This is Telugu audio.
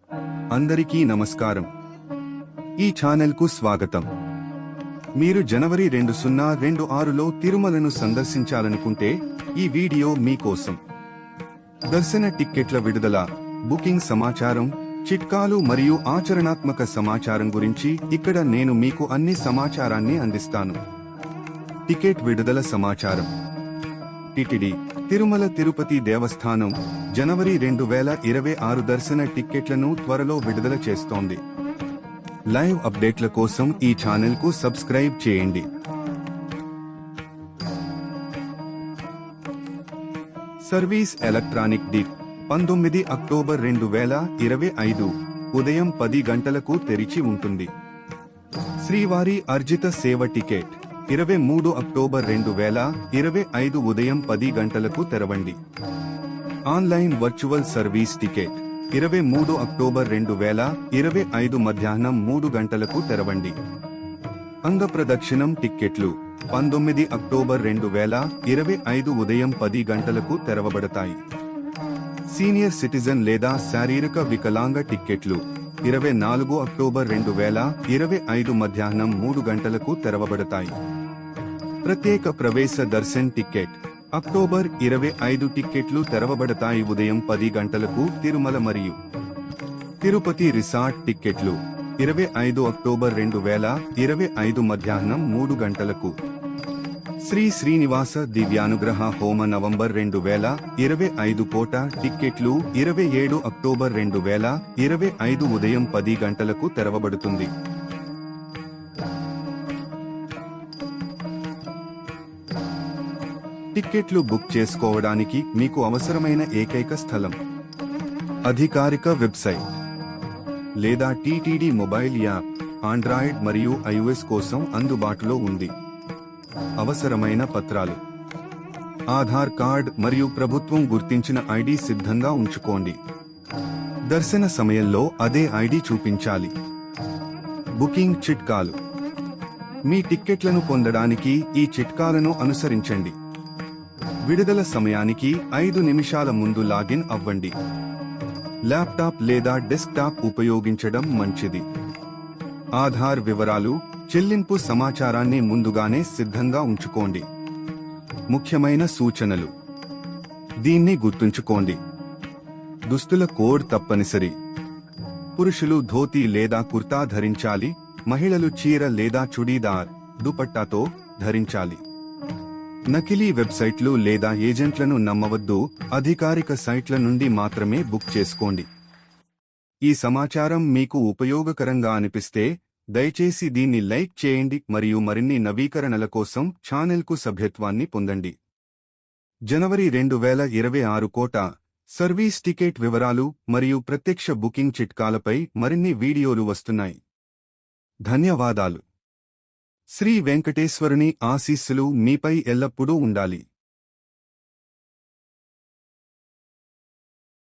అందరికీ నమస్కారం. ఈ ఛానల్కు స్వాగతం. మీరు జనవరి 2026లో తిరుమలను సందర్శించాలనుకుంటే ఈ వీడియో మీకోసం. దర్శన టిక్కెట్ల విడుదల, బుకింగ్ సమాచారం, చిట్కాలు మరియు ఆచరణాత్మక సమాచారం గురించి ఇక్కడ నేను మీకు అన్ని సమాచారాన్ని అందిస్తాను. టికెట్ విడుదల సమాచారం. టిటిడి తిరుమల తిరుపతి దేవస్థానం జనవరి 2026 దర్శన టిక్కెట్లను త్వరలో విడుదల చేస్తోంది. లైవ్ అప్డేట్ల కోసం ఈ ఛానల్కు సబ్స్క్రైబ్ చేయండి. సర్వీస్ ఎలక్ట్రానిక్ డిప్ 19 అక్టోబర్ 2025 ఉదయం 10 గంటలకు తెరిచి ఉంటుంది. శ్రీవారి అర్జిత సేవ టికెట్ 23 అక్టోబర్ 2025 ఉదయం 10 గంటలకు తెరవండి. Online virtual service ticket 23 October 2025 మధ్యాహ్నం 3 గంటలకు తెరవండి. అంగప్రదక్షిణం టిక్కెట్లు 19 అక్టోబర్ 2025 ఉదయం 10 గంటలకు తెరవబడతాయి. సీనియర్ సిటిజన్ లేదా శారీరక వికలాంగ టిక్కెట్లు 24 అక్టోబర్ 2025 మధ్యాహ్నం 3 గంటలకు తెరవబడతాయి. ప్రత్యేక ప్రవేశ దర్శన్ టిక్కెట్ అక్టోబర్ 25 టిక్కెట్లు తెరవబడతాయి ఉదయం 10 గంటలకు. తిరుమల మరియు తిరుపతి రిసార్ట్ టిక్కెట్లు 25 అక్టోబర్ 2025 మధ్యాహ్నం 3 గంటలకు. శ్రీ శ్రీనివాస దివ్యానుగ్రహ హోమ నవంబర్ 2025 కోట టిక్కెట్లు 27 అక్టోబర్ 2025 ఉదయం 10 గంటలకు తెరవబడుతుంది. టిక్కెట్లు బుక్ చేసుకోవడానికి మీకు అవసరమైన ఏకైక స్థలం అధికారిక వెబ్సైట్ లేదా టీటీడీ మొబైల్ యాప్ ఆండ్రాయిడ్ మరియు ఐఓఎస్ కోసం అందుబాటులో ఉంది. అవసరమైన పత్రాలు: ఆధార్ కార్డ్ మరియు ప్రభుత్వం గుర్తించిన ఐడి సిద్ధంగా ఉంచుకోండి. దర్శన సమయంలో అదే ఐడి చూపించాలి. బుకింగ్ చిట్కాలు: మీ టిక్కెట్లను పొందడానికి ఈ చిట్కాలను అనుసరించండి. విడుదల సమయానికి 5 నిమిషాల ముందు లాగిన్ అవ్వండి. ల్యాప్టాప్ లేదా డెస్క్టాప్ ఉపయోగించడం మంచిది. ఆధార్ వివరాలు, చెల్లింపు సమాచారాన్ని ముందుగానే సిద్ధంగా ఉంచుకోండి. ముఖ్యమైన సూచనలు: దీన్ని గుర్తుంచుకోండి. దుస్తుల కోడ్ తప్పనిసరి. పురుషులు ధోతి లేదా కుర్తా ధరించాలి. మహిళలు చీర లేదా చుడీదార్, దుపట్టాతో ధరించాలి. నకిలీ వెబ్సైట్లు లేదా ఏజెంట్లను నమ్మవద్దు. అధికారిక సైట్ల నుండి మాత్రమే బుక్ చేసుకోండి. ఈ సమాచారం మీకు ఉపయోగకరంగా అనిపిస్తే దయచేసి దీన్ని లైక్ చేయండి మరియు మరిన్ని నవీకరణల కోసం ఛానల్కు సభ్యత్వాన్ని పొందండి. జనవరి 2026 కోట సర్వీస్ టికెట్ వివరాలు మరియు ప్రత్యక్ష బుకింగ్ చిట్కాలపై మరిన్ని వీడియోలు వస్తున్నాయి. ధన్యవాదాలు. శ్రీ వెంకటేశ్వరుని ఆశీస్సులు మీపై ఎల్లప్పుడూ ఉండాలి.